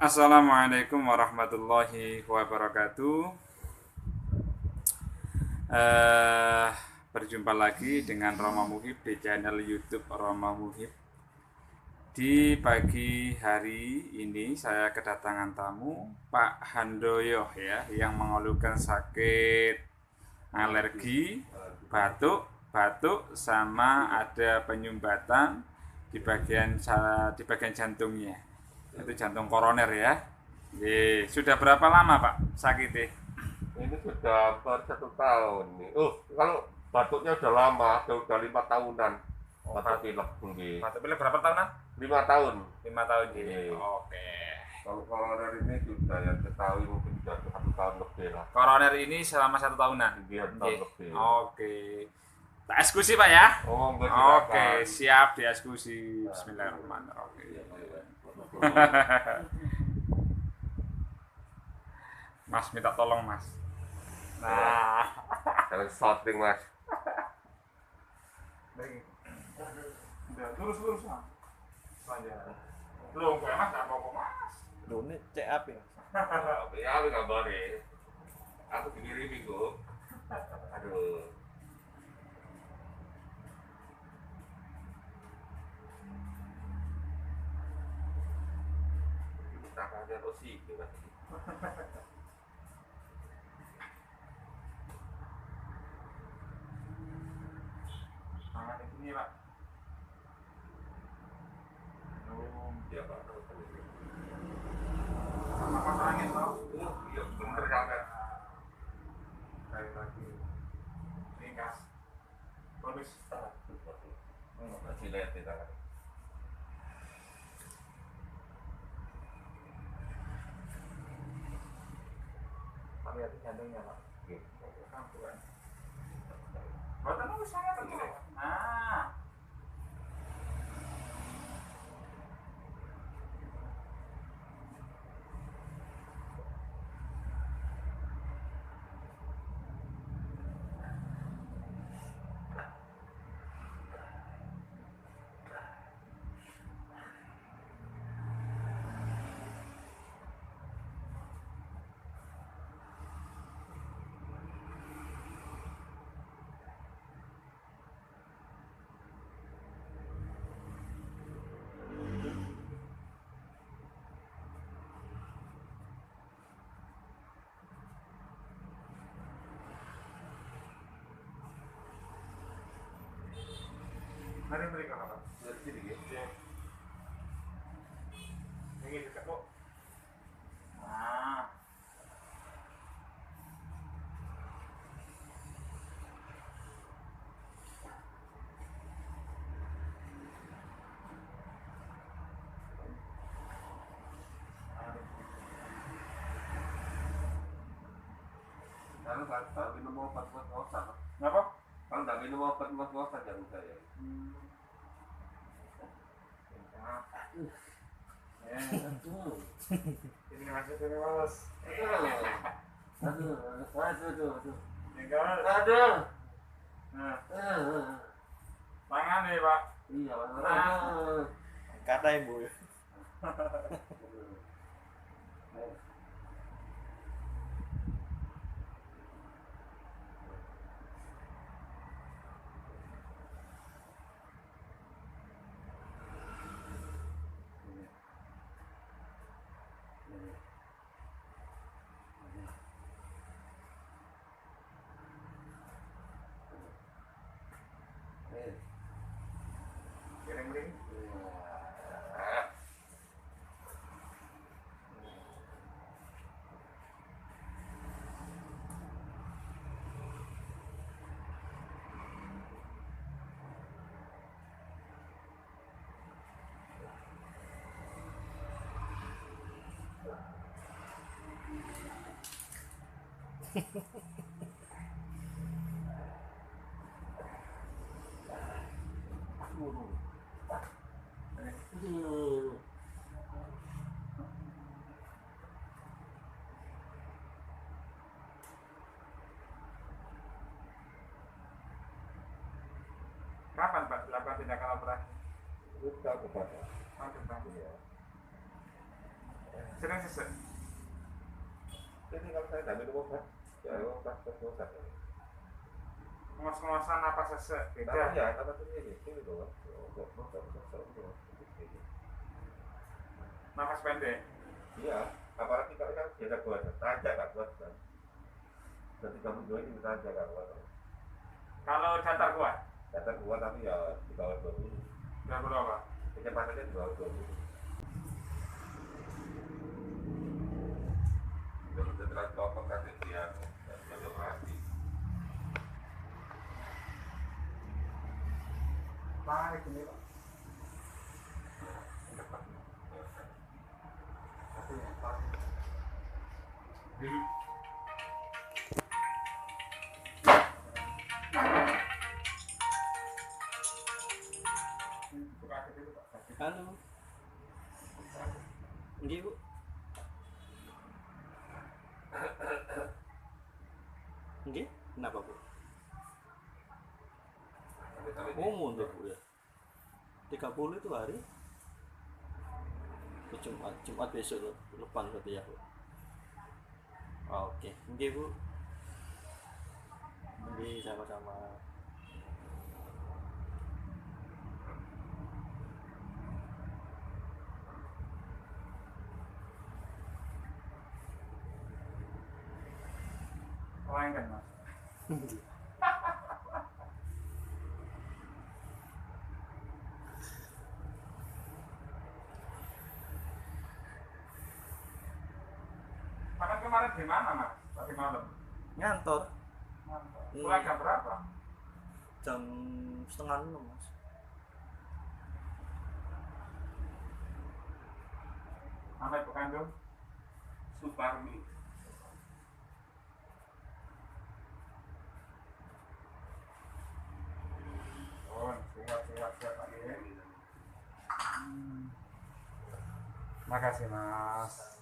Assalamualaikum warahmatullahi wabarakatuh. Eh, Berjumpa lagi dengan Roma Muhib di channel YouTube Roma Muhib. Di pagi hari ini saya kedatangan tamu Pak Handoyo ya, yang mengeluhkan sakit alergi, batuk sama ada penyumbatan di bagian jantungnya. Itu jantung koroner ya. Sudah berapa lama Pak sakitnya? Ini sudah hampir 1 tahun nih. Kalau batuknya udah lama, udah 5 tahunan. Batuk pilek tinggi. Batuk pilek berapa tahunan? 5 tahun. 5 tahun jadi. Iya. Oke. Kalau koroner ini sudah yang ketahui mungkin sudah 1 tahun lebih lah. Koroner ini selama 1 tahunan. Iya, 1 tahun lebih. Oke. Tak eksekusi Pak ya? Oh, enggak silakan. Oke, siap dieksekusi. Bismillahirrahmanirrahim. Mas minta tolong Mas. Nah. Jangan shooting, Mas. Lurus Mas. Belum gue Mas, apa Mas? Loh, ini cek apa ya? Ya, aku kabarin. Aku dikirim minggu. Aduh. Tangannya Rosi, Mas. Tangan ini Pak. Ya, Pak. Sama pasangin tau. Iya, bener sangat. Kayak lagi. Ini gas. Bagus. Masih lihat di tangan. Lihat jantungnya, Pak. Kampuran. Buatan lu sangat tentu. Nah. Mari beri kakak. Dari sini, gitu. Ini dekat kok. Nah. Kalau nggak minum obat buat ngosat, Kenapa? kalau nggak minum obat buat ngosat jangan saya. Ini masuk ke Mas. Aduh. Tinggal. Aduh. Nah, tangan nih Pak. Iya, Nah. Kata ibu. Miring-miring. Kapan Pak dilakukan tindakan operasi? Sudah kepada. Oh, depan. Iya. Sering sesek. Ini kalau saya nggak minum obat, ya obat obat. Ngos-ngosan apa sesek? Nah, Beda. ya, apa tuh ini loh, obat. Nafas pendek. Iya, apalagi kalau kan beda kuat, tajak nggak kuat kan. Jadi kamu dua ini tajak nggak kuat. Kalau datar kuat, Datar kuat tapi ya di bawah 20. nggak perlu apa? Kecepatannya di bawah 20. Setelah copot kasih dia, dan operasi. Tarik ini Pak. Dulu. Halo. Nggih, Bu. Nggih, kenapa, Bu? Oh, mundur, Bu ya. 30 itu hari. Ke Jumat besok depan berarti ya, Bu. Oke, nggih, Bu. Nggih, sama-sama. Lain kan Mas. Makan kemarin di mana Mas? Tadi malam. Ngantor Pulang jam berapa? jam 5:30, Mas. Sama ibu kandung? Suparmi. Oh, siap Pak. Makasih Mas.